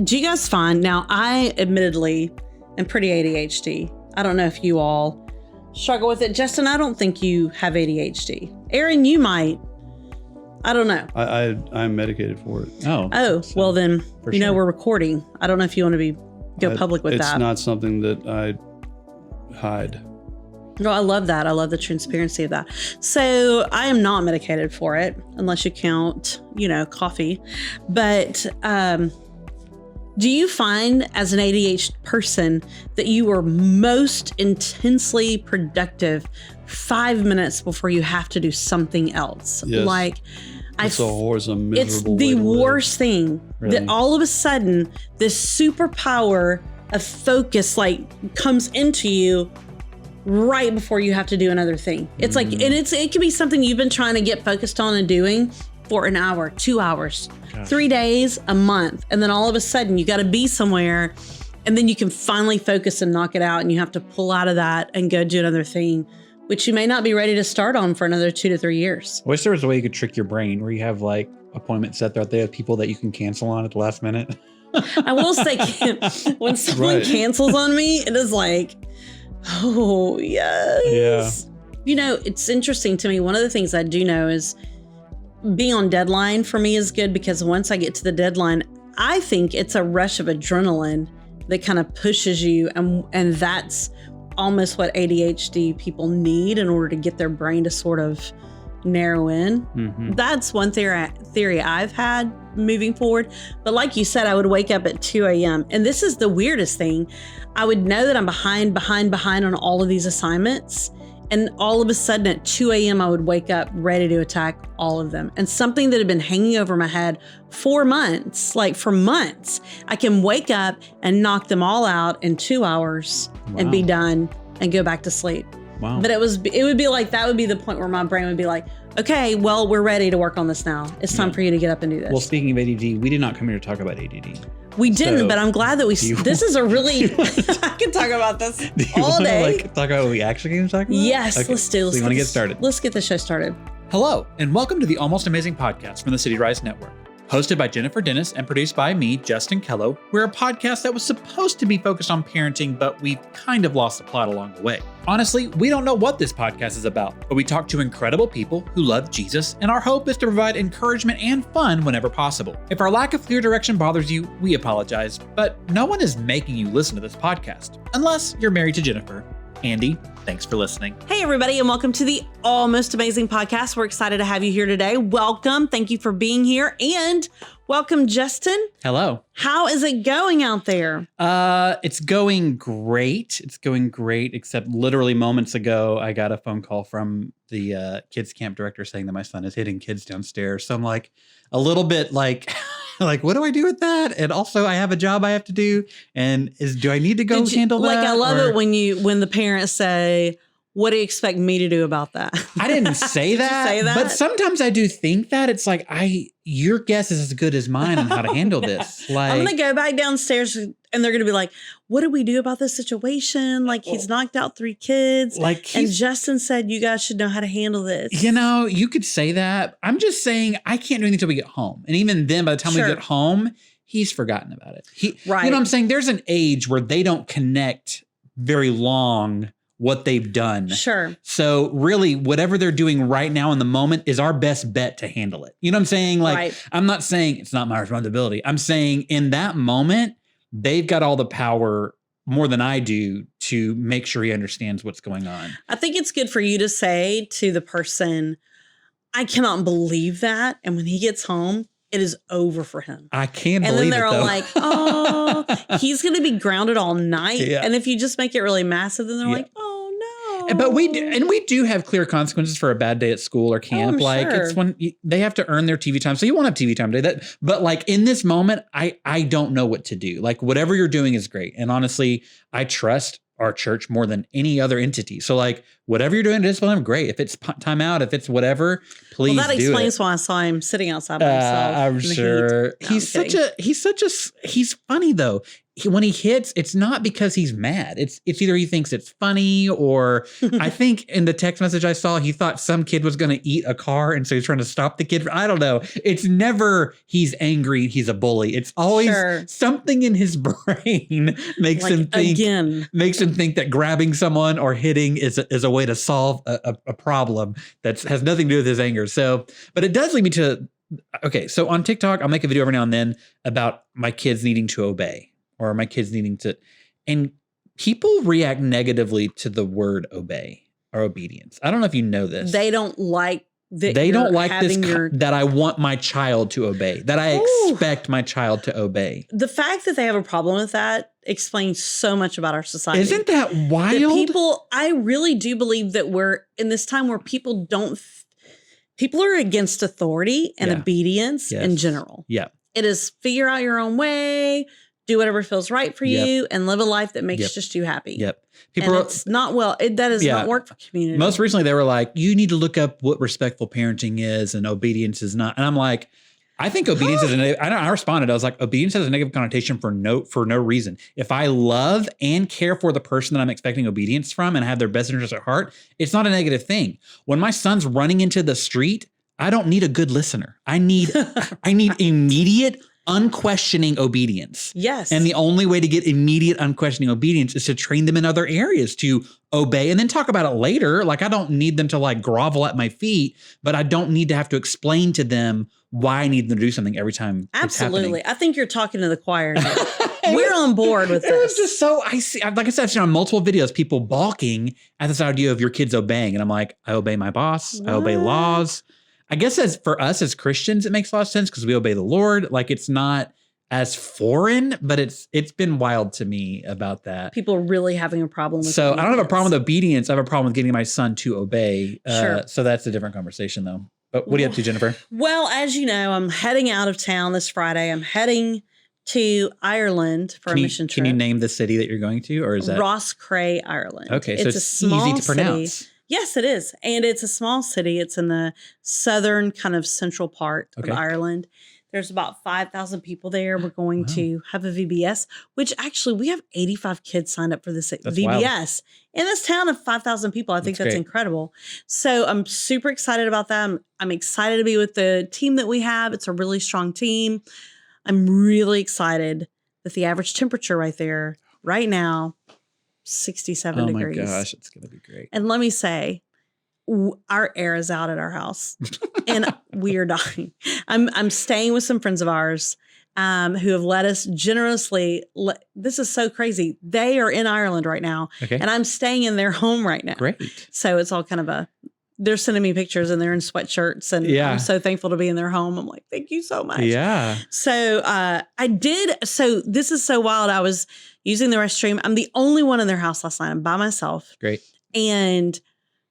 Do you guys find, now I admittedly am pretty ADHD. I don't know if you all struggle with it. Justin, I don't think you have ADHD. Aaron, you might. I don't know. I'm medicated for it. Oh, so, well then, you know, we're recording. I don't know if you want to go public with that. It's not something that I hide. No, I love that. I love the transparency of that. So I am not medicated for it, unless you count, coffee. But do you find as an ADHD person that you are most intensely productive 5 minutes before you have to do something else? Yes. Like, it's the worst thing that all of a sudden this superpower of focus comes into you right before you have to do another thing. It's like, and it can be something you've been trying to get focused on and doing for an hour, 2 hours, 3 days, a month. And then all of a sudden you got to be somewhere and then you can finally focus and knock it out. And you have to pull out of that and go do another thing, which you may not be ready to start on for another 2 to 3 years. I wish there was a way you could trick your brain where you have appointments set throughout the day of people that you can cancel on at the last minute. I will say, when someone cancels on me, it is like, oh, yes. Yeah. It's interesting to me. One of the things I do know is being on deadline for me is good, because once I get to the deadline, I think it's a rush of adrenaline that kind of pushes you. And that's almost what ADHD people need in order to get their brain to sort of narrow in. Mm-hmm. That's one theory I've had moving forward. But like you said, I would wake up at 2 a.m. And this is the weirdest thing. I would know that I'm behind on all of these assignments. And all of a sudden at 2 a.m., I would wake up ready to attack all of them. And something that had been hanging over my head for months, I can wake up and knock them all out in 2 hours and be done and go back to sleep. Wow. But it would be like, that would be the point where my brain would be like, okay, well, we're ready to work on this now. It's time for you to get up and do this. Well, speaking of ADD, we did not come here to talk about ADD. We didn't, but I'm glad that this is a really, I can talk about this all day. Talk about what we actually came to talk about? Yes, okay. Let's do it. So you want to get started? Let's get the show started. Hello, and welcome to the Almost Amazing podcast from the CityRise Network. Hosted by Jennifer Dennis and produced by me, Justin Kello, we're a podcast that was supposed to be focused on parenting, but we've kind of lost the plot along the way. Honestly, we don't know what this podcast is about, but we talk to incredible people who love Jesus, and our hope is to provide encouragement and fun whenever possible. If our lack of clear direction bothers you, we apologize, but no one is making you listen to this podcast, unless you're married to Jennifer. Andy, thanks for listening. Hey, everybody, and welcome to the Almost Amazing podcast. We're excited to have you here today. Welcome. Thank you for being here. And welcome, Justin. Hello. How is it going out there? It's going great. It's going great, except literally moments ago, I got a phone call from the kids camp director saying that my son is hitting kids downstairs. So I'm like a little bit like... like, what do I do with that? And also, I have a job I have to do. And do I need to go handle that? I love it when the parents say, what do you expect me to do about that? I didn't say that, but sometimes I do think that. It's like, your guess is as good as mine on how to handle this. Like, I'm going to go back downstairs and they're going to be like, what do we do about this situation? Like, he's knocked out 3 kids. And Justin said, you guys should know how to handle this. You could say that. I'm just saying, I can't do anything until we get home. And even then, by the time we get home, he's forgotten about it. You know what I'm saying? There's an age where they don't connect very long what they've done. Sure. So really, whatever they're doing right now in the moment is our best bet to handle it. You know what I'm saying? I'm not saying it's not my responsibility. I'm saying in that moment, they've got all the power more than I do to make sure he understands what's going on. I think it's good for you to say to the person, I cannot believe that. And when he gets home, it is over for him. I can't believe it. And then they're all like, oh, he's going to be grounded all night. Yeah. And if you just make it really massive, then they're like, oh, no. But we do have clear consequences for a bad day at school or camp. It's when they have to earn their TV time. So you won't have TV time today. But in this moment, I don't know what to do. Whatever you're doing is great. And honestly, I trust our church more than any other entity. So whatever you're doing to discipline him, great. If it's time out, if it's whatever, please do it. Well, that explains why I saw him sitting outside by himself. I'm sure. No, he's funny though. when he hits, it's not because he's mad. It's either he thinks it's funny, or I think in the text message I saw, he thought some kid was going to eat a car, and so he's trying to stop the kid. I don't know. It's never he's angry, he's a bully. It's always something in his brain makes him think that grabbing someone or hitting is a way to solve a problem that has nothing to do with his anger. So, but it does lead me to, okay, so on TikTok, I'll make a video every now and then about my kids needing to obey. Or my kids needing to, and people react negatively to the word obey or obedience. I don't know if you know this. They don't like that. They don't like this that I want my child to obey, that I expect my child to obey. The fact that they have a problem with that explains so much about our society. Isn't that wild? I really do believe that we're in this time where people are against authority and obedience in general. Yeah. It is figure out your own way, do whatever feels right for you, and live a life that makes just you happy. Yep. It's not that does not work for community. Most recently, they were like, you need to look up what respectful parenting is, and obedience is not. And I'm like, I think obedience is a negative. I responded. I was like, obedience has a negative connotation for no reason. If I love and care for the person that I'm expecting obedience from and have their best interest at heart, it's not a negative thing. When my son's running into the street, I don't need a good listener. I need immediate, unquestioning obedience. Yes. And the only way to get immediate, unquestioning obedience is to train them in other areas to obey and then talk about it later. Like, I don't need them to like grovel at my feet, but I don't need to have to explain to them why I need them to do something every time. Absolutely. I think you're talking to the choir now. We're on board with this. It was just so, like I said, I've seen on multiple videos, people balking at this idea of your kids obeying. And I'm like, I obey my boss. I obey laws. I guess for us as Christians, it makes a lot of sense because we obey the Lord. Like, it's not as foreign, but it's been wild to me about that. People are really having a problem with So obedience. I don't have a problem with obedience. I have a problem with getting my son to obey. So that's a different conversation though. But what are you up to, Jennifer? Well, as you know, I'm heading out of town this Friday. I'm heading to Ireland for a mission trip. Can you name the city that you're going to, or is that Rosscray, Ireland? Okay, so it's a small easy to pronounce. City. Yes, it is. And it's a small city. It's in the southern kind of central part of Ireland. There's about 5,000 people there. We're going to have a VBS, which actually we have 85 kids signed up for this VBS. Wild. In this town of 5,000 people. I think that's incredible. So I'm super excited about that. I'm excited to be with the team that we have. It's a really strong team. I'm really excited that the average temperature right now, 67 degrees. Oh my gosh, it's going to be great. And let me say, our air is out at our house and we are dying. I'm staying with some friends of ours who have let us generously. This is so crazy. They are in Ireland right now and I'm staying in their home right now. Great. So it's all kind of they're sending me pictures and they're in sweatshirts and I'm so thankful to be in their home. I'm like, thank you so much. Yeah. So so this is so wild. I was using the restroom. I'm the only one in their house last night. I'm by myself. Great. And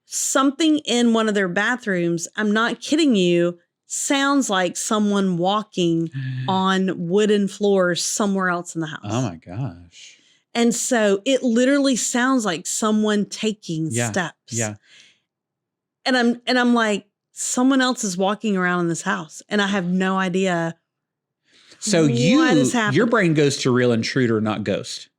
something in one of their bathrooms, I'm not kidding you, sounds like someone walking on wooden floors somewhere else in the house. Oh my gosh. And so it literally sounds like someone taking steps. Yeah. And I'm like, someone else is walking around in this house and I have no idea. So your brain goes to real intruder, not ghost.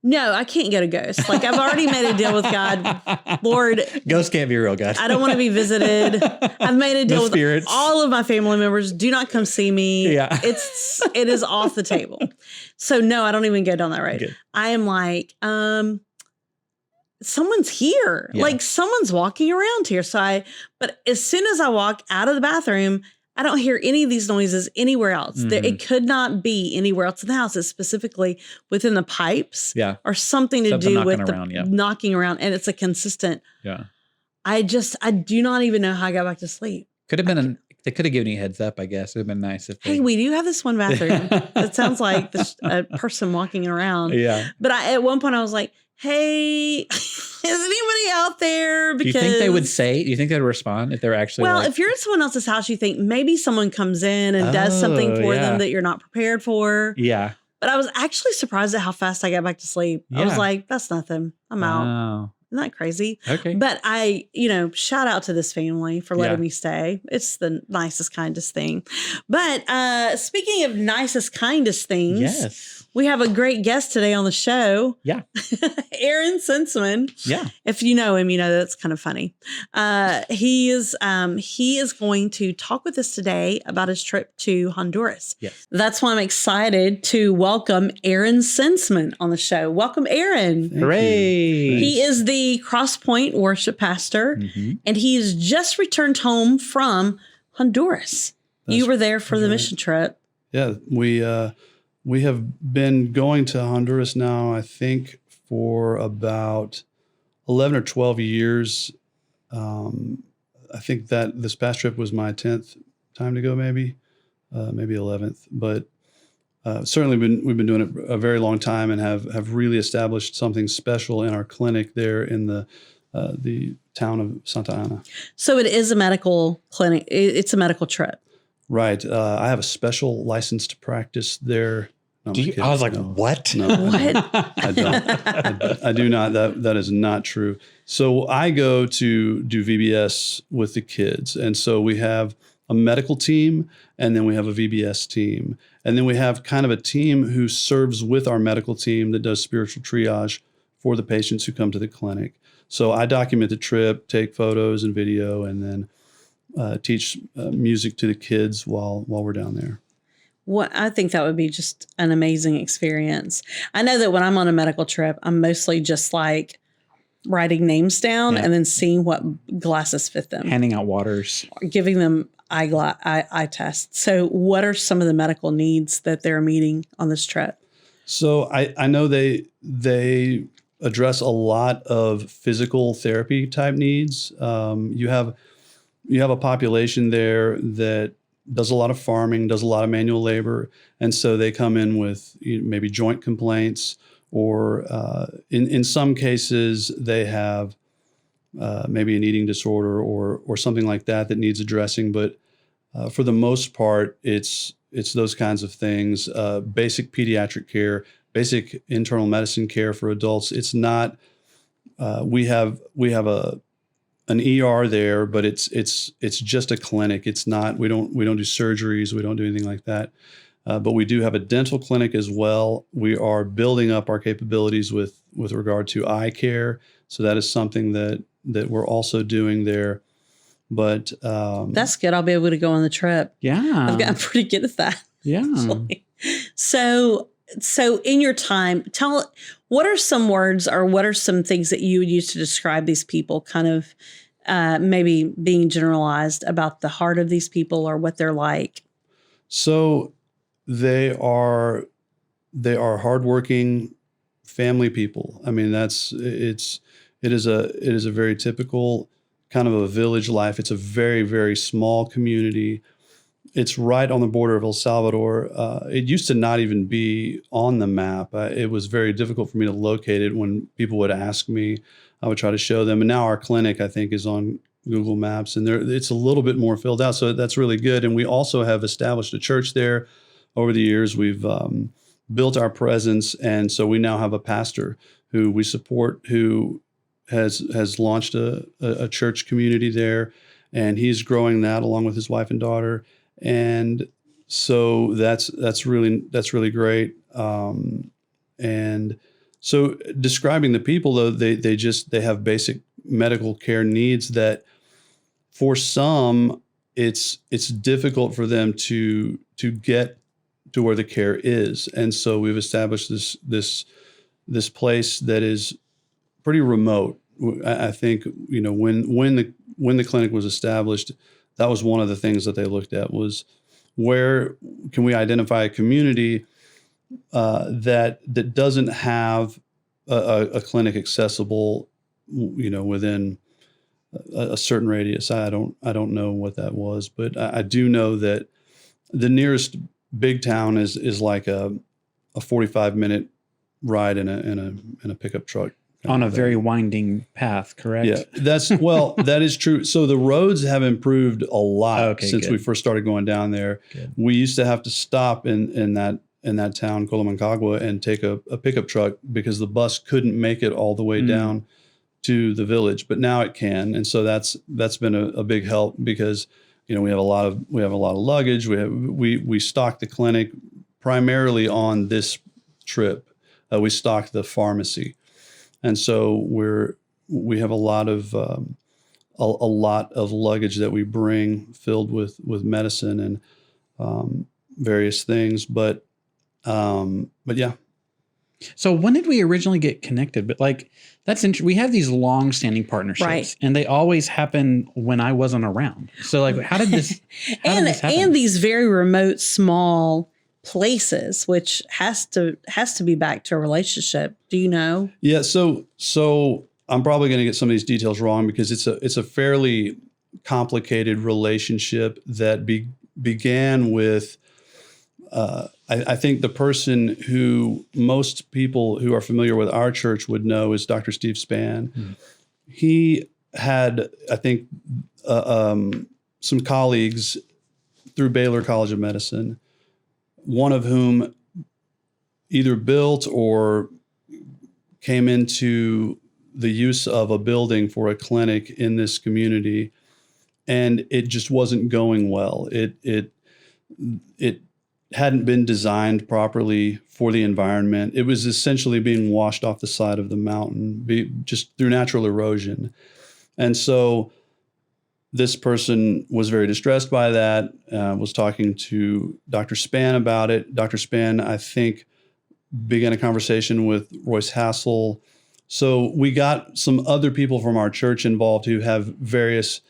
No, I can't get a ghost. Like, I've already made a deal with God. Lord, ghosts can't be real, God. I don't want to be visited. I've made a deal with spirits. All of my family members. Do not come see me. Yeah. It is off the table. So no, I don't even go down that road. Good. I am like, someone's here. Yeah. Like, someone's walking around here. But as soon as I walk out of the bathroom, I don't hear any of these noises anywhere else. Mm-hmm. It could not be anywhere else in the house. It's specifically within the pipes or something to do with the knocking around. And it's a consistent. Yeah. I do not even know how I got back to sleep. Could have been they could have given you a heads up, I guess. It would have been nice if hey, we do have this one bathroom. It sounds like a person walking around. Yeah. But at one point I was like, hey, is anybody out there? Because do you think they would say? Do you think they'd respond if they're actually? Well, if you're in someone else's house, you think maybe someone comes in and does something for them that you're not prepared for. Yeah. But I was actually surprised at how fast I got back to sleep. Yeah. I was like, that's nothing. I'm out. Isn't that crazy? Okay. But shout out to this family for letting me stay. It's the nicest, kindest thing. But speaking of nicest, kindest things. Yes. We have a great guest today on the show. Yeah. Aaron Senseman. Yeah. If you know him, you know that's kind of funny. He is going to talk with us today about his trip to Honduras. Yes. That's why I'm excited to welcome Aaron Senseman on the show. Welcome, Aaron. Hooray. He is the Crosspoint worship pastor, and he has just returned home from Honduras. You were there for the mission trip. Yeah, we have been going to Honduras now, I think, for about 11 or 12 years. I think that this past trip was my 10th time to go, maybe 11th. But certainly we've been doing it a very long time and have really established something special in our clinic there in the town of Santa Ana. So it is a medical clinic. It's a medical trip. Right. I have a special license to practice there. No, I was like, what? No, What? I don't. I do not. That is not true. So I go to do VBS with the kids. And so we have a medical team, and then we have a VBS team. And then we have kind of a team who serves with our medical team that does spiritual triage for the patients who come to the clinic. So I document the trip, take photos and video, and then teach music to the kids while we're down there. What I think that would be just an amazing experience. I know that when I'm on a medical trip, I'm mostly just like writing names down and then seeing what glasses fit them. Handing out waters. Giving them eye tests. So what are some of the medical needs that they're meeting on this trip? So I know they address a lot of physical therapy type needs. You have a population there that does a lot of farming, does a lot of manual labor. And so they come in with maybe joint complaints, or in some cases they have maybe an eating disorder or something like that needs addressing. But for the most part, it's those kinds of things, basic pediatric care, basic internal medicine care for adults. It's not, we have an ER there, but it's just a clinic. It's not, we don't do surgeries. We don't do anything like that. But we do have a dental clinic as well. We are building up our capabilities with regard to eye care. So that is something that we're also doing there. But that's good. I'll be able to go on the trip. Yeah. I've gotten pretty good at that. Yeah. Actually. So in your time, what are some words or what are some things that you would use to describe these people, kind of maybe being generalized about the heart of these people or what they're like? So they are hardworking family people. I mean, it is a very typical kind of a village life. It's a very, very small community. It's right on the border of El Salvador. It used to not even be on the map. It was very difficult for me to locate it. When people would ask me, I would try to show them. And now our clinic, I think, is on Google Maps, and it's a little bit more filled out. So that's really good. And we also have established a church there. Over the years, we've built our presence. And so we now have a pastor who we support, who has launched a church community there. And he's growing that along with his wife and daughter. And so that's really great. And so describing the people, though, they have basic medical care needs that for some it's difficult for them to get to where the care is. And so we've established this place that is pretty remote. I think, when the clinic was established, that was one of the things that they looked at, was where can we identify a community that doesn't have a clinic accessible, within a certain radius. I don't know what that was, but I do know that the nearest big town is like a 45-minute ride in a pickup truck. On a very winding path, correct? Yeah, that is true. So the roads have improved a lot since we first started going down there. Good. We used to have to stop in that town, Colomancagua, and take a pickup truck because the bus couldn't make it all the way down to the village, but now it can. And so that's been a big help because, we have a lot of luggage. We stock the clinic primarily on this trip. We stock the pharmacy, and so we have a lot of luggage that we bring filled with medicine and various things. But yeah. So when did we originally get connected? But like, that's interesting. We have these long-standing partnerships, Right. and they always happen when I wasn't around. So like, how did this? And these very remote, small places, which has to be back to a relationship. Do you know? Yeah. So I'm probably going to get some of these details wrong because it's a fairly complicated relationship that began with. I think the person who most people who are familiar with our church would know is Dr. Steve Spann. Mm-hmm. He had, I think, some colleagues through Bellaire College of Medicine, one of whom either built or came into the use of a building for a clinic in this community, and it just wasn't going well. It hadn't been designed properly for the environment. It was essentially being washed off the side of the mountain just through natural erosion. And so this person was very distressed by that, was talking to Dr. Spann about it. Dr. Spann, I think, began a conversation with Royce Hassel. So we got some other people from our church involved who have various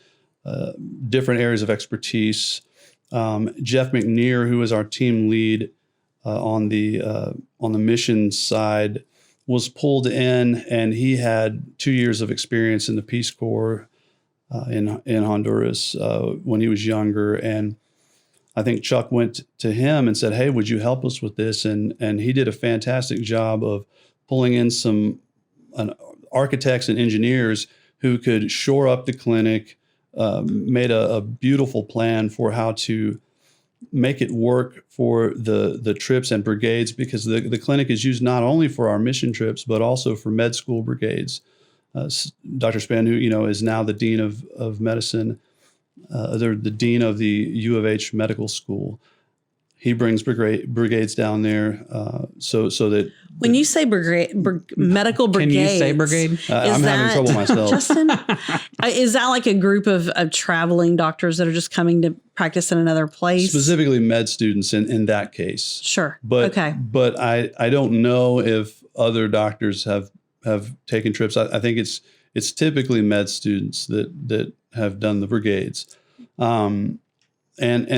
different areas of expertise. Jeff McNear, who is our team lead on the mission side, was pulled in, and he had 2 years of experience in the Peace Corps in Honduras when he was younger. And I think Chuck went to him and said, "Hey, would you help us with this?" And he did a fantastic job of pulling in some architects and engineers who could shore up the clinic. Made a beautiful plan for how to make it work for the trips and brigades, because the clinic is used not only for our mission trips, but also for med school brigades. Dr. Spann, who is now the dean of medicine, the dean of the U of H medical school, he brings brigades down there so that. When you say medical brigades, can you say brigade? I'm having trouble myself. Justin, is that like a group of traveling doctors that are just coming to practice in another place? Specifically med students in that case. Sure. But, okay. But I don't know if other doctors have taken trips. I think it's typically med students that have done the brigades. And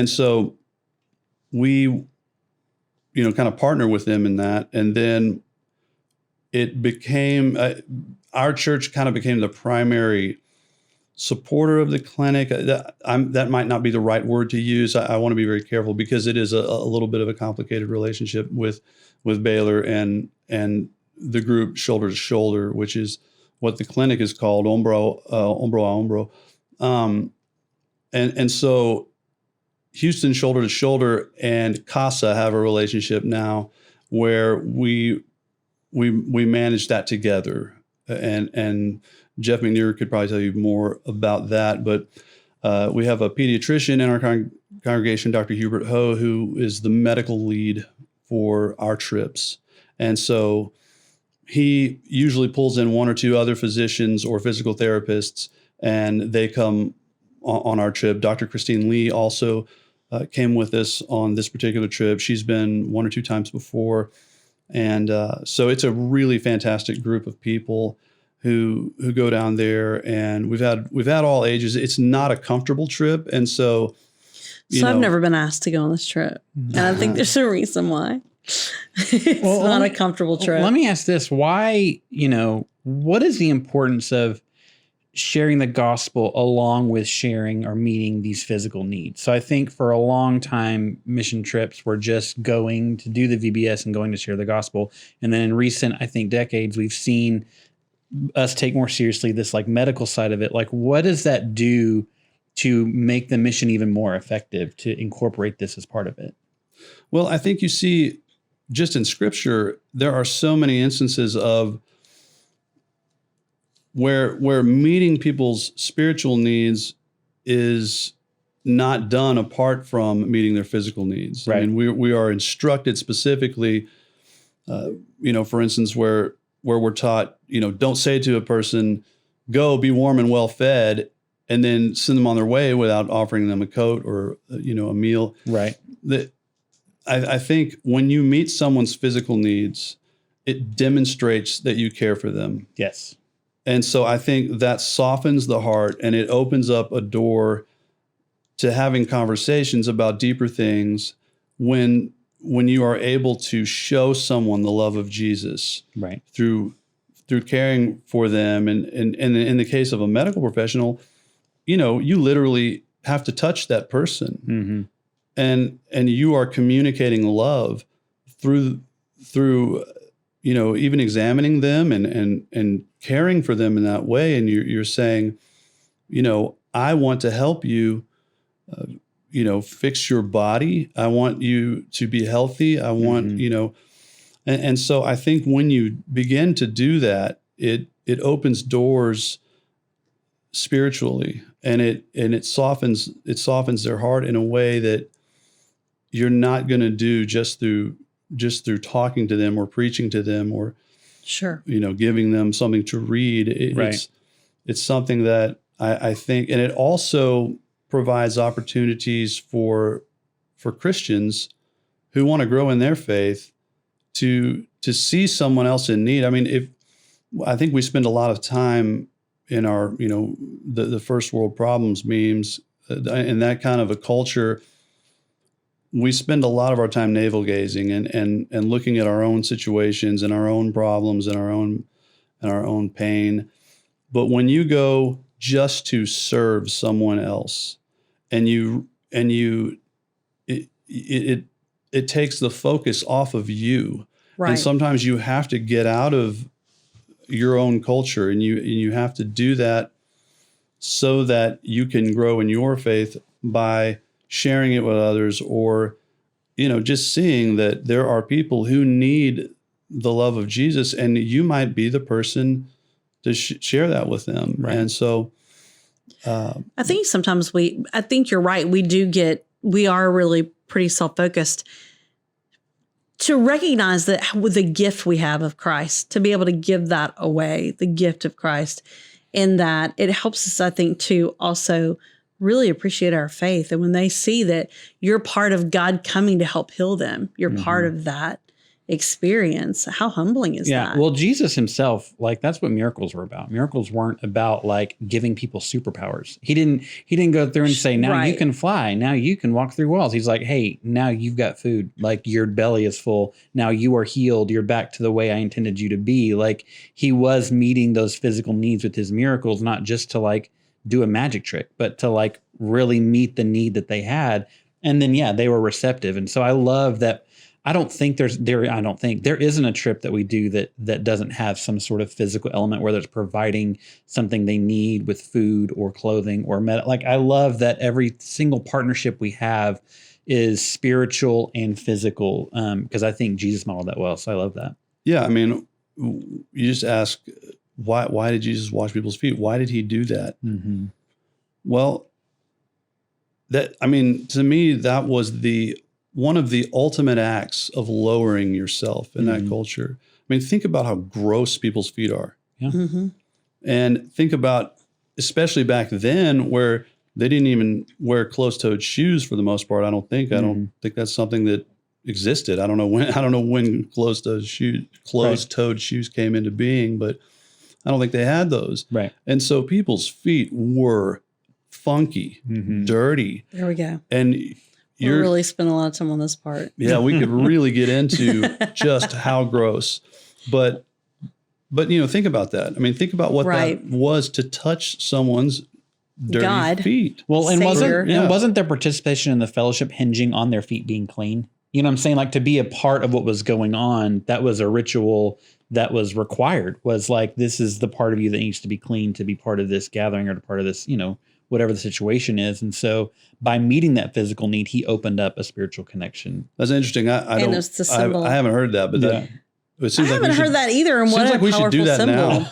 so we kind of partner with them in that. And then it became, our church kind of became the primary supporter of the clinic. That might not be the right word to use. I want to be very careful because it is a little bit of a complicated relationship with Bellaire and the group Shoulder to Shoulder, which is what the clinic is called, hombro a hombro. And so Houston Shoulder to Shoulder and CASA have a relationship now where we manage that together. And Jeff McNear could probably tell you more about that. But we have a pediatrician in our congregation, Dr. Hubert Ho, who is the medical lead for our trips. And so he usually pulls in one or two other physicians or physical therapists, and they come on our trip. Dr. Christine Lee also came with us on this particular trip. She's been one or two times before. And so it's a really fantastic group of people who go down there, and we've had all ages. It's not a comfortable trip. And so, I've never been asked to go on this trip. And I think there's a reason why. It's not a comfortable trip. Let me ask this. Why, what is the importance of sharing the gospel along with sharing or meeting these physical needs? So I think for a long time, mission trips were just going to do the VBS and going to share the gospel. And then in recent, I think, decades, we've seen us take more seriously this like medical side of it. Like, what does that do to make the mission even more effective, to incorporate this as part of it? Well, I think you see just in Scripture, there are so many instances of where meeting people's spiritual needs is not done apart from meeting their physical needs. Right. I mean, we are instructed specifically For instance, where we're taught, don't say to a person, go be warm and well fed, and then send them on their way without offering them a coat or, a meal. Right. I think when you meet someone's physical needs, it demonstrates that you care for them. Yes. And so I think that softens the heart, and it opens up a door to having conversations about deeper things when you are able to show someone the love of Jesus, right, through caring for them. And in the case of a medical professional, you literally have to touch that person. Mm-hmm. And you are communicating love through even examining them and caring for them in that way. And you're saying, I want to help you, fix your body. I want you to be healthy. I want, and so I think when you begin to do that, it opens doors spiritually, and it softens their heart in a way that you're not going to do just through talking to them or preaching to them or sure, giving them something to read. It's something that I think, and it also provides opportunities for Christians who want to grow in their faith to see someone else in need. I mean, I think we spend a lot of time in our, the first world problems memes, in that kind of a culture. We spend a lot of our time navel gazing and looking at our own situations and our own problems and our own pain. But when you go just to serve someone else, it takes the focus off of you. Right. And sometimes you have to get out of your own culture, and you have to do that so that you can grow in your faith by sharing it with others, or, just seeing that there are people who need the love of Jesus, and you might be the person to share that with them. Right. And so I think sometimes I think you're right. We are really pretty self-focused, to recognize that with the gift we have of Christ, to be able to give that away, the gift of Christ, in that it helps us, I think, to also really appreciate our faith. And when they see that you're part of God coming to help heal them, you're part of that experience. How humbling is that? Well, Jesus himself, that's what miracles were about. Miracles weren't about giving people superpowers. He didn't go through and say, now you can fly. Now you can walk through walls. He's like, hey, now you've got food. Your belly is full. Now you are healed. You're back to the way I intended you to be. He was meeting those physical needs with his miracles, not just to do a magic trick, but to really meet the need that they had. And then, they were receptive. And so I love that. I don't think there isn't a trip that we do that doesn't have some sort of physical element, whether it's providing something they need with food or clothing or I love that every single partnership we have is spiritual and physical, because I think Jesus modeled that well. So I love that. Yeah. I mean, you just ask, why did Jesus wash people's feet? Why did he do that? Mm-hmm. Well, to me, that was one of the ultimate acts of lowering yourself in that culture. I mean, think about how gross people's feet are. Yeah. Mm-hmm. And think about, especially back then, where they didn't even wear closed-toed shoes for the most part. I don't think that's something that existed. I don't know when closed-toed shoes came into being, but I don't think they had those. Right. And so people's feet were funky, dirty. There we go. And We're really spending a lot of time on this part. Yeah, we could really get into just how gross. But think about that. I mean, think about what that was, to touch someone's dirty feet. Well, and wasn't their participation in the fellowship hinging on their feet being clean? You know what I'm saying? To be a part of what was going on, that was a ritual that was required, was this is the part of you that needs to be clean to be part of this gathering or to part of this, whatever the situation is. And so by meeting that physical need, he opened up a spiritual connection. That's interesting. I haven't heard that, but It seems I haven't heard that either. And what seems a like we should do that symbol.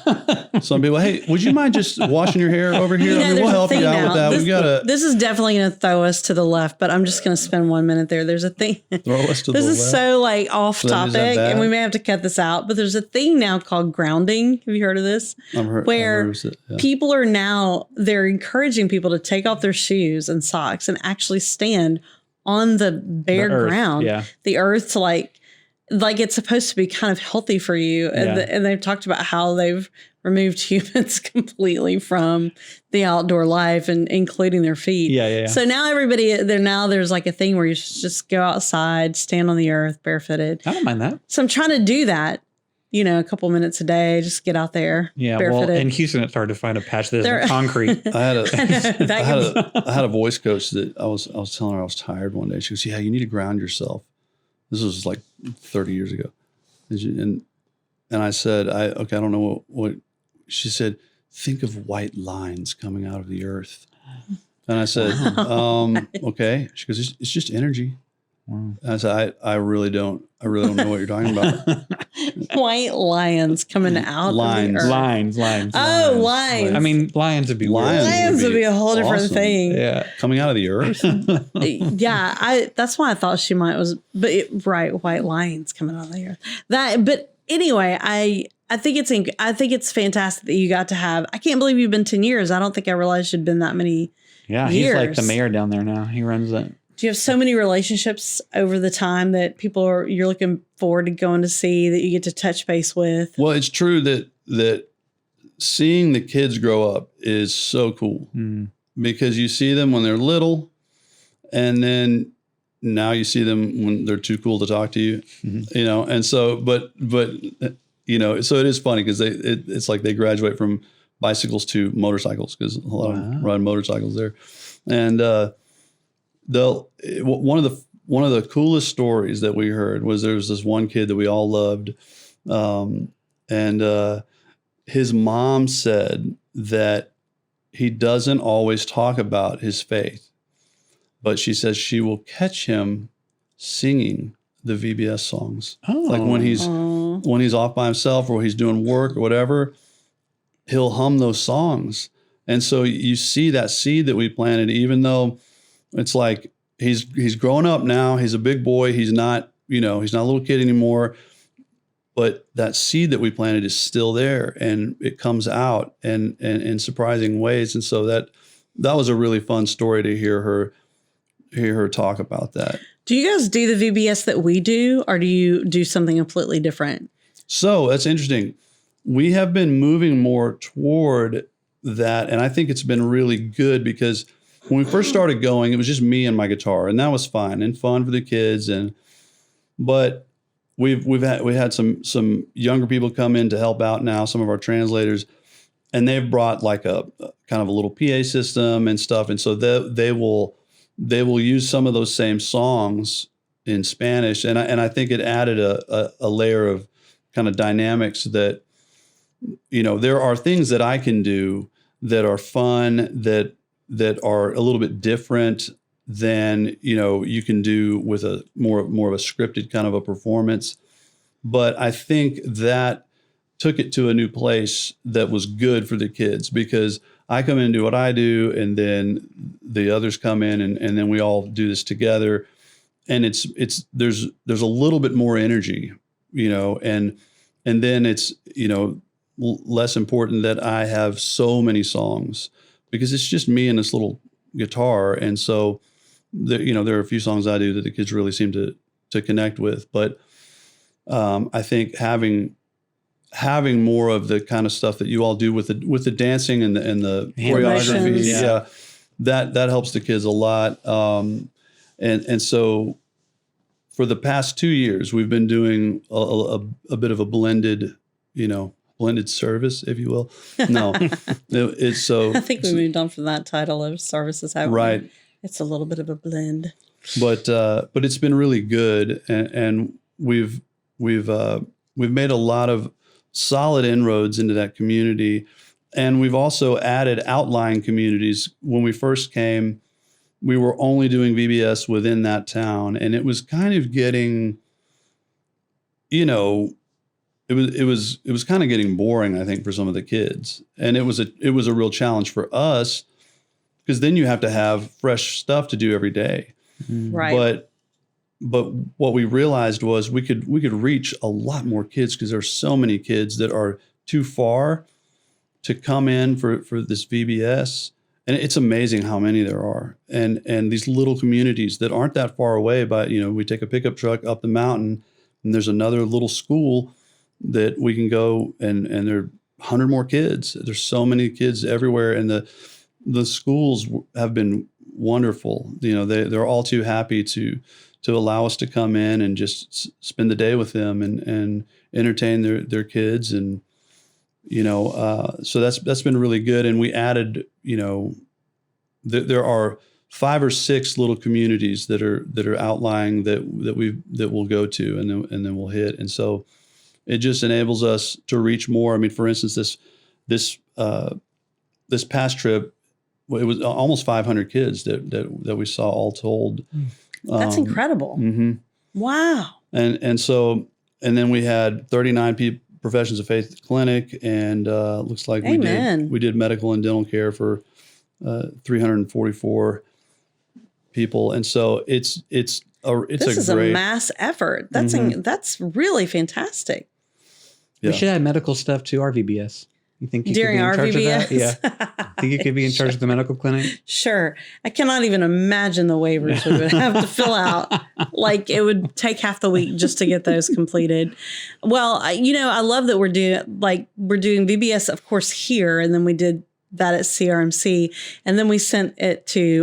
now. Some people, hey, would you mind just washing your hair over here? I mean, we'll help you out with that. This is definitely going to throw us to the left, but I'm just going to spend 1 minute there. There's a thing. Throw us to the left. This is so like off topic, and we may have to cut this out. But there's a thing now called grounding. Have you heard of this? Where people are now they're encouraging people to take off their shoes and socks and actually stand on the bare ground, the earth, to like it's supposed to be kind of healthy for you. And they've talked about how they've removed humans completely from the outdoor life and including their feet. Yeah. So now there's like a thing where you just go outside, stand on the earth barefooted. I don't mind that. So I'm trying to do that, a couple minutes a day, just get out there. Yeah. barefooted. Well, in Houston, it's hard to find a patch that isn't concrete. I had a voice coach that I was telling her I was tired one day. She goes, yeah, you need to ground yourself. This was like 30 years ago. And I said, I don't know what she said, think of white lines coming out of the earth. And I said, okay. She goes, it's just energy. Wow. And I said, I really don't know what you're talking about. White lions coming out of the earth. Lines. Oh, lines. I mean, lions would be lions would be a whole different thing. Yeah. Coming out of the earth. Yeah. That's why I thought she might white lions coming out of the earth. But anyway, I think it's fantastic that you got to have. I can't believe you've been 10 years. I don't think I realized you'd been that many. Yeah, he's like the mayor down there now. He runs it. Do you have so many relationships over the time that you're looking forward to going to see, that you get to touch base with? Well, it's true that seeing the kids grow up is so cool because you see them when they're little, and then now you see them when they're too cool to talk to you, and so, but so it is funny because it's like they graduate from bicycles to motorcycles because a lot of them ride motorcycles there. And, one of the coolest stories that we heard was there was this one kid that we all loved. And his mom said that he doesn't always talk about his faith, but she says she will catch him singing the VBS songs. Like when he's off by himself or he's doing work or whatever, he'll hum those songs. And so you see that seed that we planted, even though it's like he's growing up now. He's a big boy. He's not a little kid anymore. But that seed that we planted is still there, and it comes out and in surprising ways. And so that was a really fun story to hear her talk about that. Do you guys do the VBS that we do, or do you do something completely different? So that's interesting. We have been moving more toward that, and I think it's been really good because when we first started going, it was just me and my guitar, and that was fine and fun for the kids. But we had some younger people come in to help out now, some of our translators, and they've brought like a kind of a little PA system and stuff, and so they will use some of those same songs in Spanish, and I think it added a layer of kind of dynamics that, there are things that I can do that are fun, that are a little bit different than, you can do with a more of a scripted kind of a performance. But I think that took it to a new place that was good for the kids, because I come in and do what I do, and then the others come in and then we all do this together. And there's a little bit more energy, and then it's, less important that I have so many songs, because it's just me and this little guitar. And so there are a few songs I do that the kids really seem to connect with. But I think having more of the kind of stuff that you all do with the dancing and the choreography, that helps the kids a lot. And so for the past 2 years, we've been doing a bit of a blended service, if you will. No, it's so. I think we moved on from that title of services. Right. It's a little bit of a blend. But it's been really good, and we've made a lot of solid inroads into that community, and we've also added outlying communities. When we first came, we were only doing VBS within that town, and it was kind of getting, it was kind of getting boring, I think, for some of the kids. And it was a real challenge for us, because then you have to have fresh stuff to do every day. Right. But what we realized was we could reach a lot more kids, because there's so many kids that are too far to come in for this VBS. And it's amazing how many there are. And these little communities that aren't that far away, but we take a pickup truck up the mountain and there's another little school that we can go, and there are 100 more kids. There's so many kids everywhere, and the schools have been wonderful. They're all too happy to allow us to come in and just spend the day with them and entertain their kids. And so that's been really good. And we added, there are 5 or 6 little communities that are outlying that we'll go to, and then we'll hit. And so it just enables us to reach more. I mean, for instance, this past trip, it was almost 500 kids that we saw all told. That's incredible. Mm-hmm. Wow. And then we had 39 professions of faith clinic, and looks like we did medical and dental care for 344 people. And so this is a mass effort. That's really fantastic. Yeah. We should add medical stuff to our VBS. You think you during could be in charge VBS? of that? Yeah. Think you could be in charge of the medical clinic? Sure. I cannot even imagine the waivers we would have to fill out. Like, it would take half the week just to get those completed. Well, I love that we're doing VBS, of course, here, and then we did that at CRMC, and then we sent it to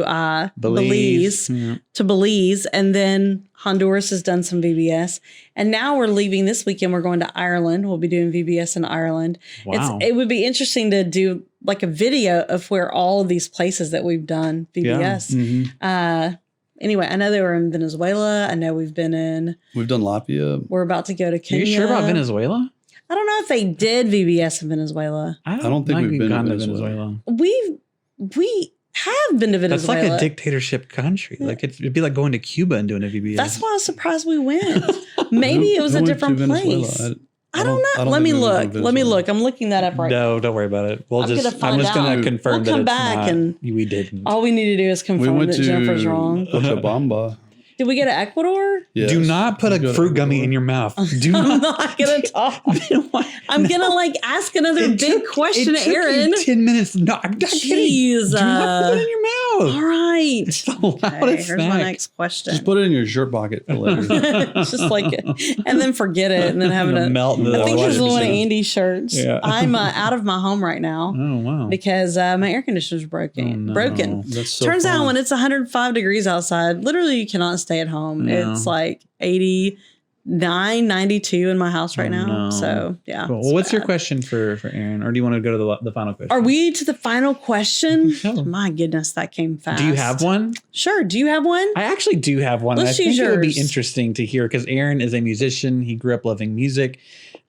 Belize, and then Honduras has done some VBS, and now we're leaving this weekend. We're going to Ireland. We'll be doing VBS in Ireland. Wow. It would be interesting to do like a video of where all of these places that we've done VBS. Yeah. Mm-hmm. Anyway, I know they were in Venezuela. I know we've done Latvia. We're about to go to Kenya. Are you sure about Venezuela? I don't know if they did VBS in Venezuela. I don't think we've been to Venezuela. We have been to Venezuela. That's like a dictatorship country. Like it'd be like going to Cuba and doing a VBS. That's why I was surprised we went. Maybe it was a different place. I don't know. Let me look. I'm looking that up right now. No, don't worry about it. I'm just going to confirm that we didn't. All we need to do is confirm that Jennifer's wrong. Cochabamba. Did we go to Ecuador? Yes. Do not put a fruit gummy in your mouth. Do not. I'm not going to talk. I'm going to ask another big question to Aaron. 10 minutes. No, I'm not kidding. Jeez. Do not put it in your mouth. All right. It's the loudest Here's my next question. Just put it in your shirt pocket for later. Just and then forget it, and then having to melt. I think this is one of Andy's shirts. Yeah. I'm out of my home right now. Oh wow! Because my air conditioner's broken. Oh, no. Broken. That's so Turns fun. out when it's 105 degrees outside, literally you cannot stay at home. No. It's like 89, 92 in my house right now. No. So yeah. Cool. Well, what's your question for Aaron, or do you want to go to the final question? Are we to the final question? No. My goodness, that came fast. Do you have one? Sure. Do you have one? I actually do have one. Let's I think use it would be yours. interesting to hear, because Aaron is a musician. He grew up loving music.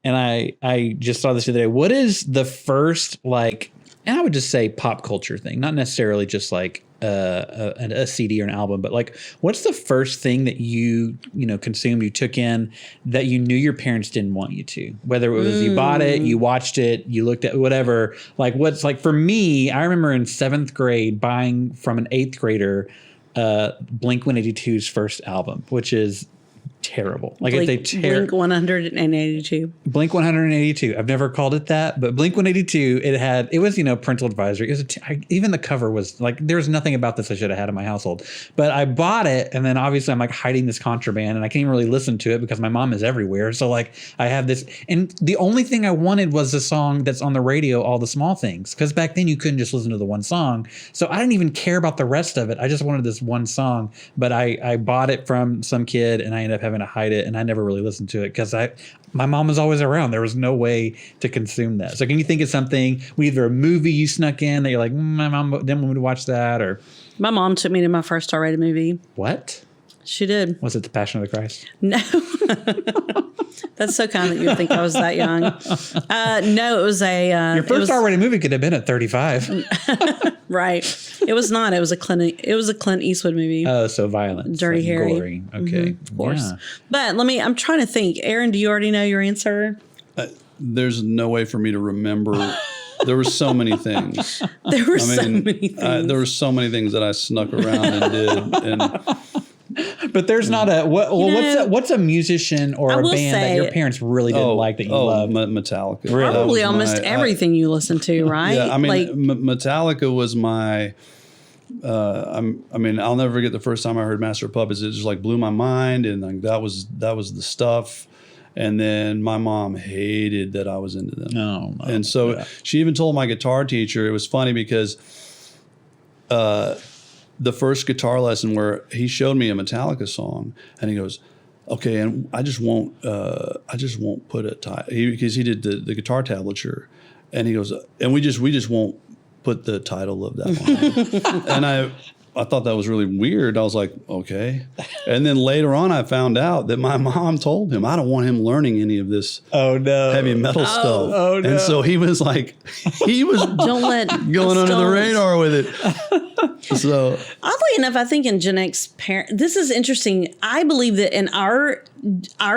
And I just saw this the other day. What is the first, and I would just say pop culture thing, not necessarily just like a CD or an album, but like, what's the first thing that you consumed, you took in, that you knew your parents didn't want you to? Whether it was you bought it, you watched it, you looked at whatever. Like, what's like for me, I remember in 7th grade buying from an 8th grader Blink-182's first album, which is terrible. Like Blink 182. Blink 182. I've never called it that, but Blink 182. It was parental advisory. It was even the cover was like, there was nothing about this I should have had in my household. But I bought it, and then obviously I'm like hiding this contraband, and I can't even really listen to it because my mom is everywhere. So like I have this, and the only thing I wanted was the song that's on the radio, All the Small Things, because back then you couldn't just listen to the one song. So I didn't even care about the rest of it. I just wanted this one song. But I bought it from some kid, and I ended up having to hide it, and I never really listened to it because my mom was always around. There was no way to consume that. So can you think of something, either a movie you snuck in that you're like, my mom didn't want me to watch that, or My mom took me to my first R-rated movie. what? She did. Was it The Passion of the Christ? No. That's so kind that you would think I was that young. No, it was a... Your first R-rated movie could have been at 35. Right. It was not. It was a Clint Eastwood movie. Oh, so violent. Dirty Harry. Gory. Okay. Of course. Yeah. But I'm trying to think. Aaron, do you already know your answer? There's no way for me to remember. There were so many things. There were so many things. There were so many things that I snuck around and did. And but there's not a what's a musician or a band that your parents really didn't like that you loved? Metallica. Really? Probably almost everything you listen to, right? Yeah, I mean, Metallica was my. I'll never forget the first time I heard Master of Puppets. It just like blew my mind, and like that was the stuff. And then my mom hated that I was into them. No. And so she even told my guitar teacher. It was funny because the first guitar lesson where he showed me a Metallica song, and he goes, "Okay, and I just won't put a title," because he did the guitar tablature, and he goes, "And we just won't put the title of that one." And I thought that was really weird. I was like, okay. And then later on, I found out that my mom told him, I don't want him learning any of this heavy metal stuff. Oh, no. And so he was like, going under the radar with it. So oddly enough, I think in Gen X this is interesting. I believe that in our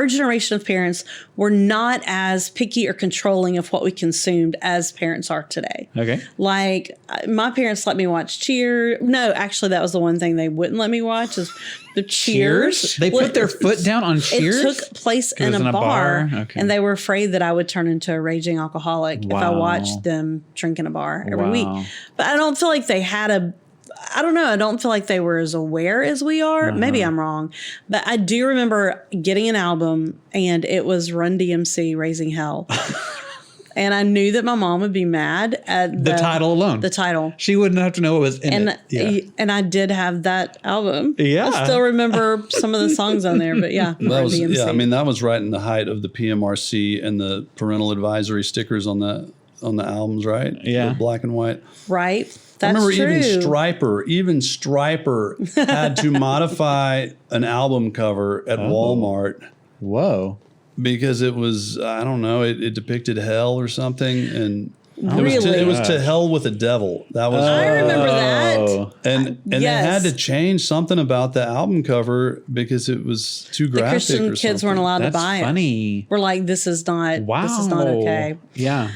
generation of parents were not as picky or controlling of what we consumed as parents are today. Okay. Like my parents let me watch Cheers. No, actually that was the one thing they wouldn't let me watch is the Cheers. They put their foot down on Cheers? It took place in a bar. Okay. And they were afraid that I would turn into a raging alcoholic if I watched them drink in a bar every week. But I don't feel like they had I don't know. I don't feel like they were as aware as we are. Maybe I'm wrong. But I do remember getting an album, and it was Run DMC, Raising Hell. And I knew that my mom would be mad at the title alone. The title. She wouldn't have to know what was in it. Yeah. And I did have that album. Yeah. I still remember some of the songs on there, but yeah. That was right in the height of the PMRC and the parental advisory stickers on the albums, right? Yeah. The black and white. Right. That's I remember true. even Stryper had to modify an album cover at Walmart. Whoa. Because it was, I don't know, it depicted hell or something. And really? it was to hell with the devil. That was. I remember that. And they had to change something about the album cover because it was too graphic. The Christian kids weren't allowed to buy it. That's funny. We're like, this is not okay. Yeah.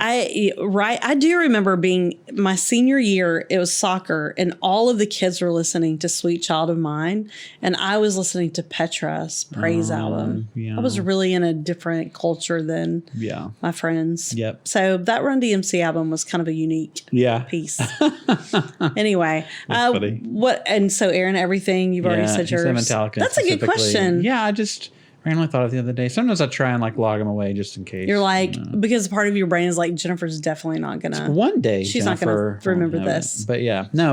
I do remember being my senior year, it was soccer, and all of the kids were listening to Sweet Child of Mine, and I was listening to Petra's Praise album. Yeah. I was really in a different culture than my friends. Yep. So that Run DMC album was kind of a unique piece. Anyway, funny. And so Aaron, everything you've already said yours. Metallica. That's a good question. Yeah, I just randomly thought of the other day. Sometimes I try and like log them away just in case. You're like, because part of your brain is like, Jennifer's definitely not gonna. One day, she's Jennifer not gonna remember this. But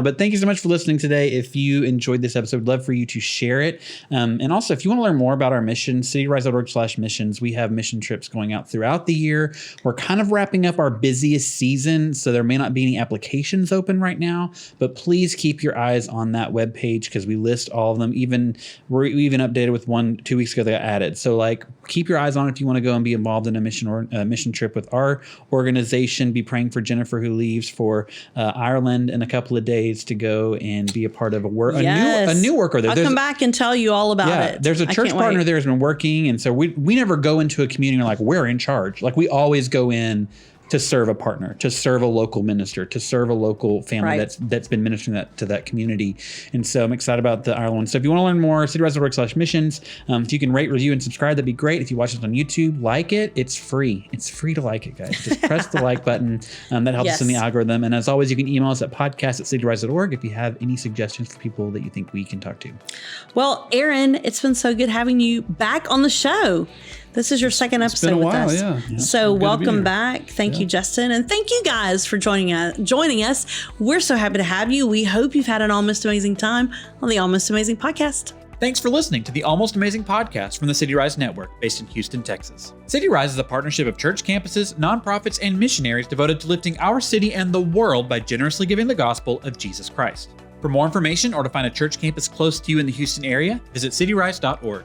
but thank you so much for listening today. If you enjoyed this episode, I'd love for you to share it. And also, if you want to learn more about our mission, cityrise.org/missions, we have mission trips going out throughout the year. We're kind of wrapping up our busiest season, so there may not be any applications open right now. But please keep your eyes on that webpage because we list all of them. We even updated with one 2 weeks ago that got added. So like, keep your eyes on it if you want to go and be involved in a mission trip with our organization. Be praying for Jennifer, who leaves for Ireland in a couple of days to go and be a part of a new worker there. I'll come back and tell you all about it. There's a church partner there who's been working, and so we never go into a community like we're in charge. Like we always go in to serve a partner, to serve a local minister, to serve a local family that's been ministering to that community. And so I'm excited about the Ireland one. So if you want to learn more, cityrise.org/missions. If you can rate, review, and subscribe, that'd be great. If you watch this on YouTube, like it. It's free. It's free to like it, guys. Just press the like button. That helps us in the algorithm. And as always, you can email us at podcast@cityrise.org if you have any suggestions for people that you think we can talk to. Well, Aaron, it's been so good having you back on the show. This is your second episode with us. Yeah. So welcome back. Thank you, Justin. And thank you guys for joining us. We're so happy to have you. We hope you've had an almost amazing time on the Almost Amazing Podcast. Thanks for listening to the Almost Amazing Podcast from the CityRise Network, based in Houston, Texas. CityRise is a partnership of church campuses, nonprofits, and missionaries devoted to lifting our city and the world by generously giving the gospel of Jesus Christ. For more information or to find a church campus close to you in the Houston area, visit cityrise.org.